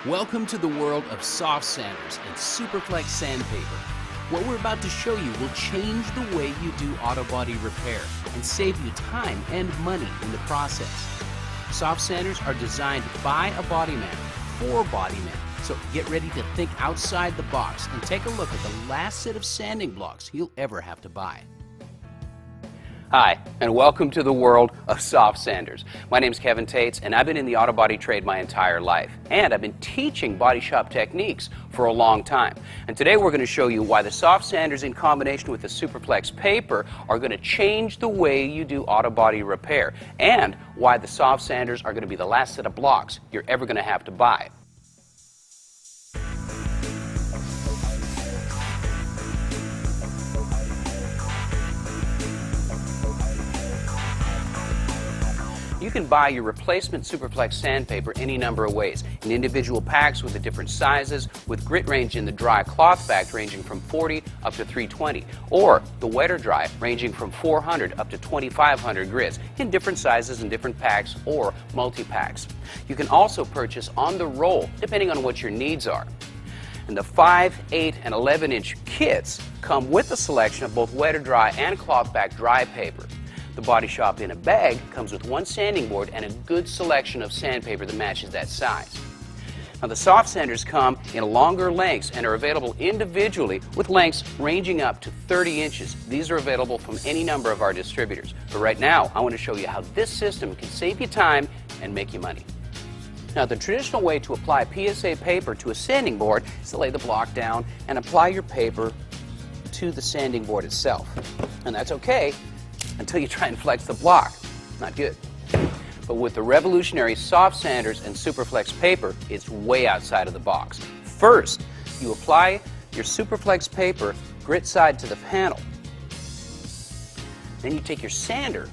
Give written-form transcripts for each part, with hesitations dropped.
Welcome to the world of soft sanders and superflex sandpaper. What we're about to show you will change the way you do auto body repair and save you time and money in the process. Soft sanders are designed by a body man for body men, so get ready to think outside the box and take a look at the last set of sanding blocks you'll ever have to buy. Hi, and welcome to the world of soft sanders. My name is Kevin Tates, and I've been in the auto body trade my entire life. And I've been teaching body shop techniques for a long time. And today we're going to show you why the soft sanders in combination with the superflex paper are going to change the way you do auto body repair, and why the soft sanders are going to be the last set of blocks you're ever going to have to buy. You can buy your replacement superflex sandpaper any number of ways, in individual packs with the different sizes, with grit range in the dry cloth bag ranging from 40 up to 320, or the wet or dry ranging from 400 up to 2,500 grits in different sizes and different packs or multi-packs. You can also purchase on the roll depending on what your needs are. And the 5, 8, and 11-inch kits come with a selection of both wet or dry and cloth bag dry paper. The Body Shop in a Bag comes with one sanding board and a good selection of sandpaper that matches that size. Now, the soft sanders come in longer lengths and are available individually with lengths ranging up to 30 inches. These are available from any number of our distributors. But right now, I want to show you how this system can save you time and make you money. Now, the traditional way to apply PSA paper to a sanding board is to lay the block down and apply your paper to the sanding board itself. And that's okay until you try and flex the block. Not good. But with the revolutionary soft sanders and superflex paper, it's way outside of the box. First, you apply your superflex paper grit side to the panel. Then you take your sander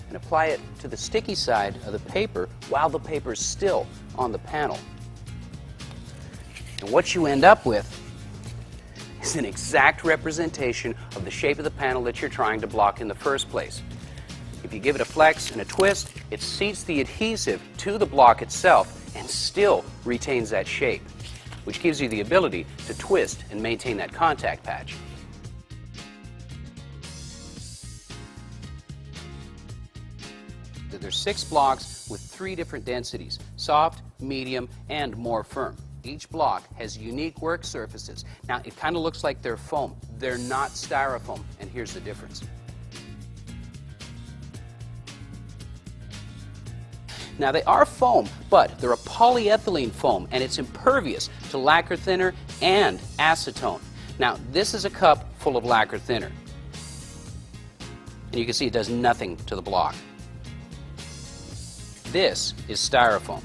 and apply it to the sticky side of the paper while the paper is still on the panel. And what you end up with is an exact representation of the shape of the panel that you're trying to block in the first place. If you give it a flex and a twist, it seats the adhesive to the block itself and still retains that shape, which gives you the ability to twist and maintain that contact patch. There's 6 blocks with 3 different densities: soft, medium, and more firm. Each block has unique work surfaces. Now, it kind of looks like they're foam. They're not styrofoam, and here's the difference. Now, they are foam, but they're a polyethylene foam, and it's impervious to lacquer thinner and acetone. Now, this is a cup full of lacquer thinner, and you can see it does nothing to the block. This is styrofoam.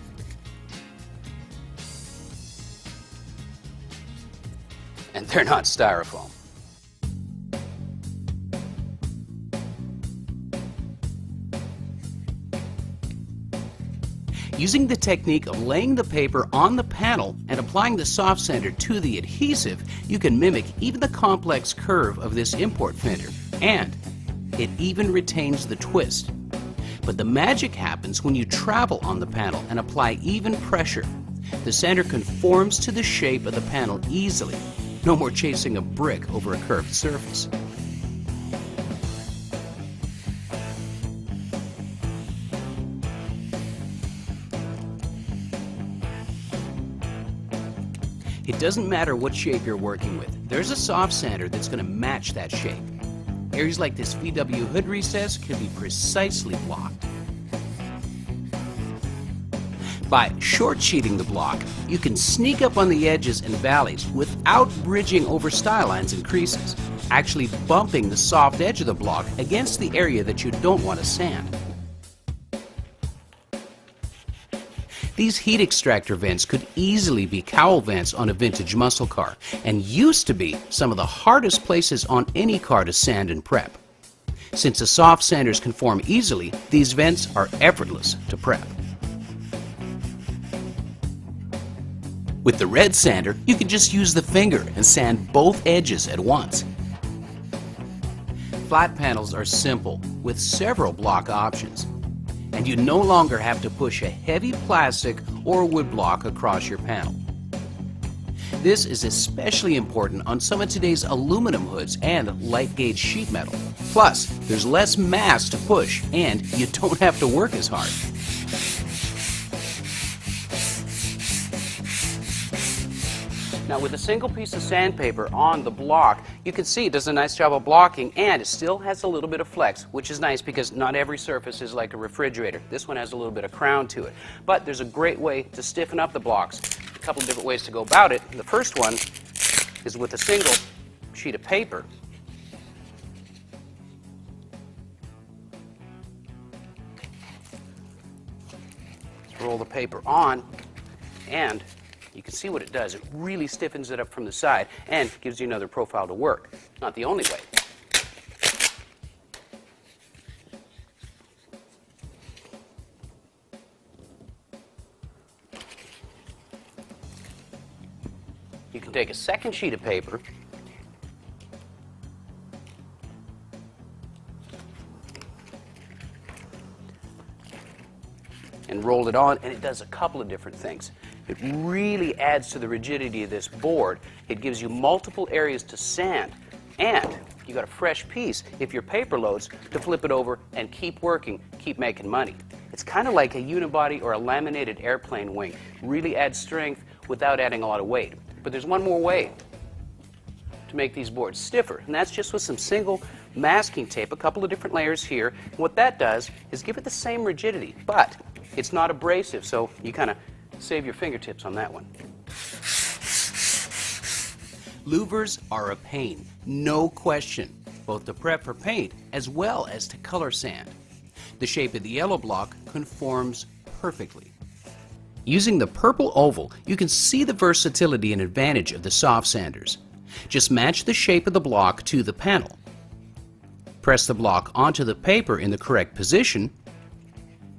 And they're not styrofoam. Using the technique of laying the paper on the panel and applying the soft sander to the adhesive, you can mimic even the complex curve of this import fender, and it even retains the twist. But the magic happens when you travel on the panel and apply even pressure. The sander conforms to the shape of the panel easily. No more chasing a brick over a curved surface. It doesn't matter what shape you're working with. There's a soft sander that's going to match that shape. Areas like this VW hood recess can be precisely blocked. By short sheeting the block, you can sneak up on the edges and valleys without bridging over style lines and creases, actually bumping the soft edge of the block against the area that you don't want to sand. These heat extractor vents could easily be cowl vents on a vintage muscle car, and used to be some of the hardest places on any car to sand and prep. Since the soft sanders conform easily, these vents are effortless to prep. With the red sander, you can just use the finger and sand both edges at once. Flat panels are simple, with several block options. and you no longer have to push a heavy plastic or wood block across your panel. This is especially important on some of today's aluminum hoods and light gauge sheet metal. Plus, there's less mass to push and you don't have to work as hard. Now with a single piece of sandpaper on the block, you can see it does a nice job of blocking, and it still has a little bit of flex, which is nice because not every surface is like a refrigerator. This one has a little bit of crown to it. But there's a great way to stiffen up the blocks. A couple of different ways to go about it. The first one is with a single sheet of paper. Roll the paper on, and you can see what it does. It really stiffens it up from the side and gives you another profile to work. Not the only way. You can take a second sheet of paper and roll it on, and it does a couple of different things. It really adds to the rigidity of this board. It gives you multiple areas to sand, and you got a fresh piece if your paper loads to flip it over and keep working, keep making money. It's kind of like a unibody or a laminated airplane wing. Really adds strength without adding a lot of weight. But there's one more way to make these boards stiffer, and that's just with some single masking tape, a couple of different layers here. And what that does is give it the same rigidity, but it's not abrasive, so you kind of save your fingertips on that one. Louvers are a pain, no question, both to prep for paint as well as to color sand. The shape of the yellow block conforms perfectly. Using the purple oval, you can see the versatility and advantage of the soft sanders. Just match the shape of the block to the panel. Press the block onto the paper in the correct position,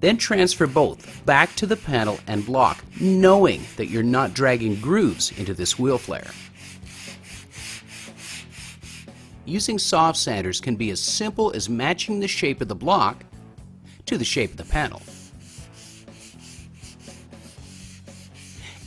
then transfer both back to the panel and block, knowing that you're not dragging grooves into this wheel flare. Using soft sanders can be as simple as matching the shape of the block to the shape of the panel.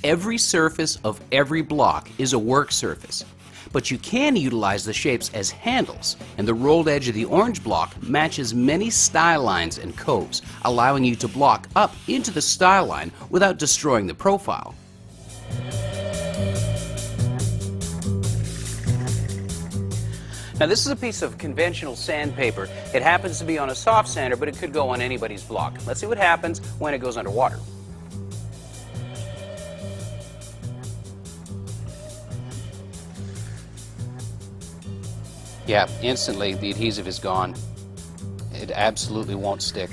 Every surface of every block is a work surface, but you can utilize the shapes as handles, and the rolled edge of the orange block matches many style lines and coves, allowing you to block up into the style line without destroying the profile. Now this is a piece of conventional sandpaper. It happens to be on a soft sander, but it could go on anybody's block. Let's see what happens when it goes underwater. Yeah, instantly the adhesive is gone. It absolutely won't stick.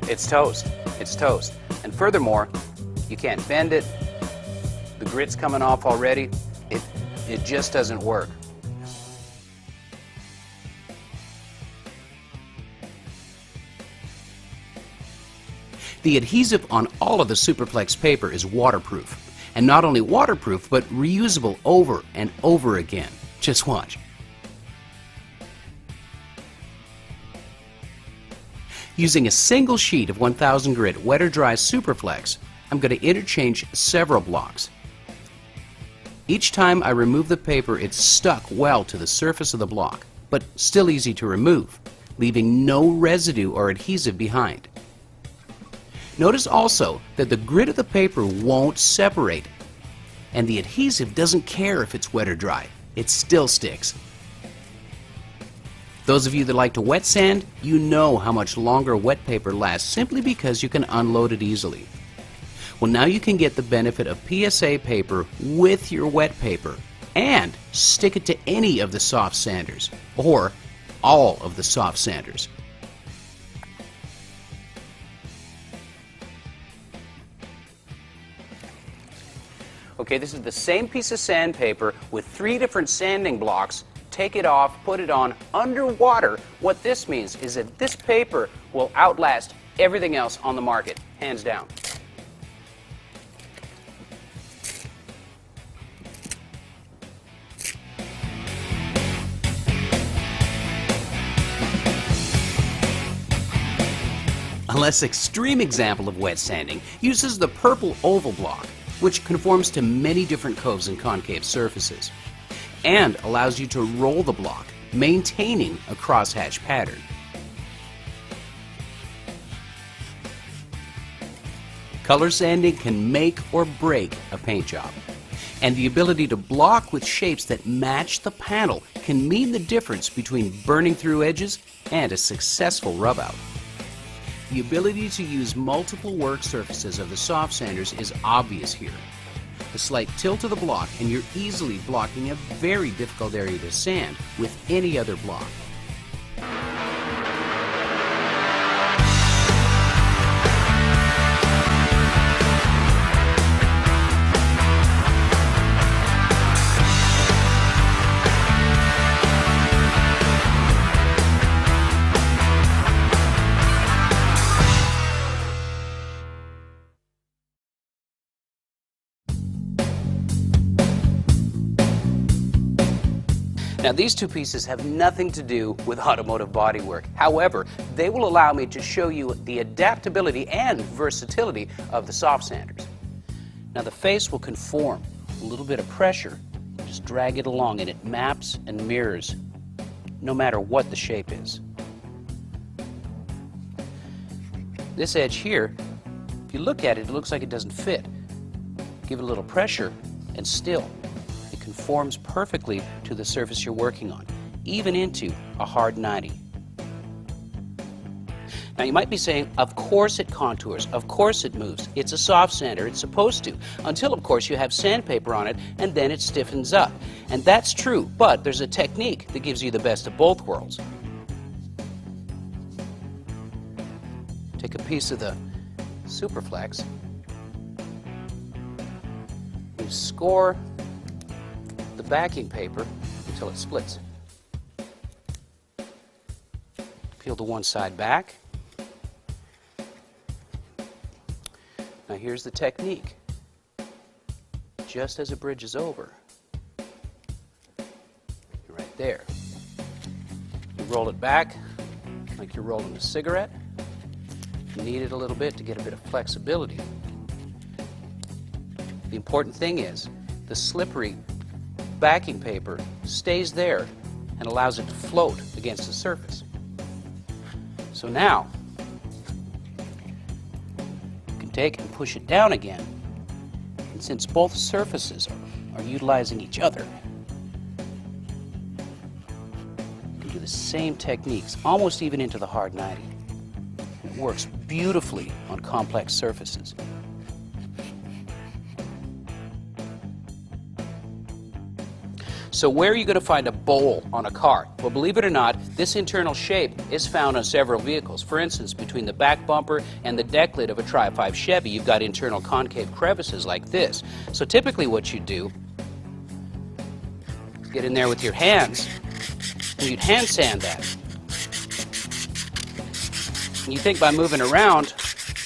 It's toast. It's toast. And furthermore, you can't bend it. The grit's coming off already. It just doesn't work. The adhesive on all of the Superflex paper is waterproof. And not only waterproof, but reusable over and over again. Just watch. Using a single sheet of 1000 grit wet or dry Superflex, I'm going to interchange several blocks. Each time I remove the paper, it's stuck well to the surface of the block, but still easy to remove, leaving no residue or adhesive behind. Notice also that the grit of the paper won't separate, and the adhesive doesn't care if it's wet or dry. It still sticks. Those of you that like to wet sand, you know how much longer wet paper lasts simply because you can unload it easily. Well, now you can get the benefit of PSA paper with your wet paper and stick it to any of the soft sanders, or all of the soft sanders. Okay, this is the same piece of sandpaper with 3 different sanding blocks. Take it off, put it on underwater. What this means is that this paper will outlast everything else on the market, hands down. A less extreme example of wet sanding uses the purple oval block, which conforms to many different coves and concave surfaces, and allows you to roll the block, maintaining a crosshatch pattern. Color sanding can make or break a paint job, and the ability to block with shapes that match the panel can mean the difference between burning through edges and a successful rub-out. The ability to use multiple work surfaces of the soft sanders is obvious here. A slight tilt of the block and you're easily blocking a very difficult area to sand with any other block. Now, these two pieces have nothing to do with automotive bodywork. However, they will allow me to show you the adaptability and versatility of the soft sanders. Now, the face will conform. A little bit of pressure, just drag it along, and it maps and mirrors no matter what the shape is. This edge here, if you look at it, it looks like it doesn't fit. Give it a little pressure, and still, it conforms perfectly to the surface you're working on, even into a hard 90. Now, you might be saying, of course it contours, of course it moves. It's a soft sander, it's supposed to, until of course you have sandpaper on it and then it stiffens up. And that's true, but there's a technique that gives you the best of both worlds. Take a piece of the Superflex, you score the backing paper until it splits. Peel the one side back. Now here's the technique. Just as it bridges over, right there, you roll it back like you're rolling a cigarette. You knead it a little bit to get a bit of flexibility. The important thing is the slippery backing paper stays there and allows it to float against the surface. So now you can take and push it down again, and since both surfaces are utilizing each other, you can do the same techniques almost even into the hard 90. It works beautifully on complex surfaces. So where are you going to find a bowl on a car? Well, believe it or not, this internal shape is found on several vehicles. For instance, between the back bumper and the deck lid of a Tri-5 Chevy, you've got internal concave crevices like this. So typically what you do, get in there with your hands, and you'd hand sand that. And you think by moving around,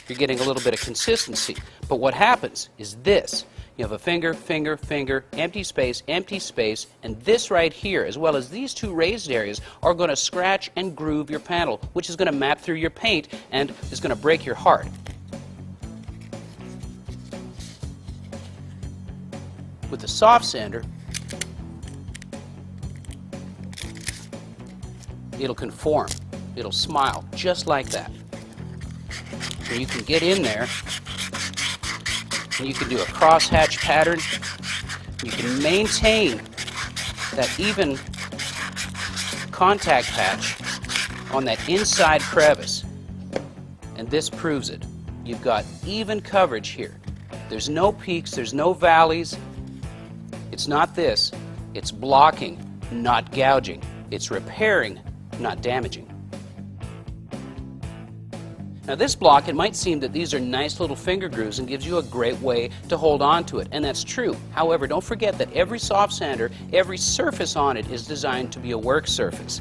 you're getting a little bit of consistency. But what happens is this. You have a finger, finger, finger, empty space, and this right here, as well as these two raised areas, are going to scratch and groove your panel, which is going to map through your paint and is going to break your heart. With the soft sander, it'll conform. It'll smile, just like that. And you can get in there, and you can do a crosshatch pattern. You can maintain that even contact patch on that inside crevice. And this proves it. You've got even coverage here. There's no peaks, there's no valleys. It's not this. It's blocking, not gouging. It's repairing, not damaging. Now this block, it might seem that these are nice little finger grooves and gives you a great way to hold on to it, and that's true. However, don't forget that every soft sander, every surface on it is designed to be a work surface.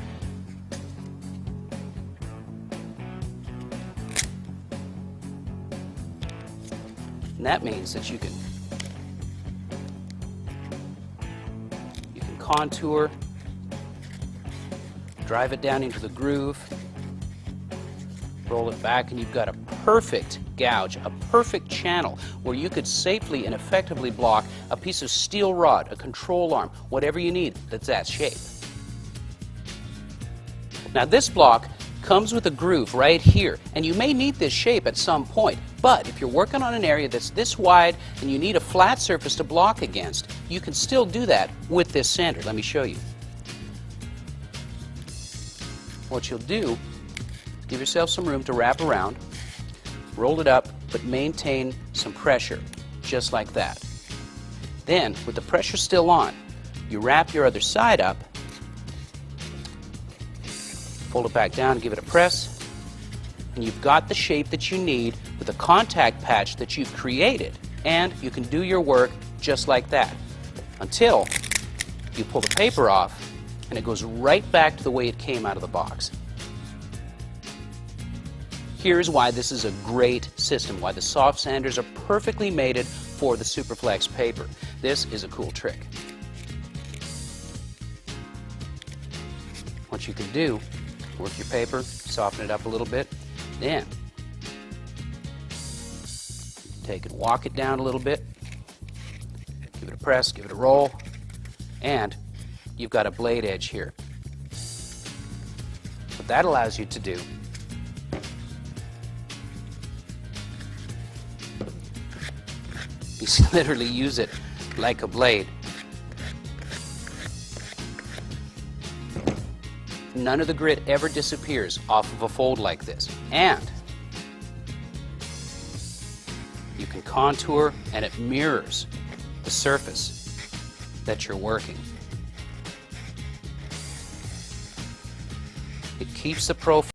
And that means that you can contour, drive it down into the groove, Roll it back and you've got a perfect gouge, a perfect channel where you could safely and effectively block a piece of steel rod, a control arm, whatever you need that's that shape. Now this block comes with a groove right here, and you may need this shape at some point, but if you're working on an area that's this wide and you need a flat surface to block against, you can still do that with this sander. Let me show you. What you'll do, give yourself some room to wrap around, roll it up, but maintain some pressure, just like that. Then, with the pressure still on, you wrap your other side up, fold it back down, give it a press, and you've got the shape that you need with a contact patch that you've created, and you can do your work just like that, until you pull the paper off, and it goes right back to the way it came out of the box. Here's why this is a great system, why the soft sanders are perfectly mated for the Superflex paper. This is a cool trick. What you can do, work your paper, soften it up a little bit, then take and walk it down a little bit, give it a press, give it a roll, and you've got a blade edge here. What that allows you to do is literally use it like a blade. None of the grit ever disappears off of a fold like this. And you can contour, and it mirrors the surface that you're working. It keeps the profile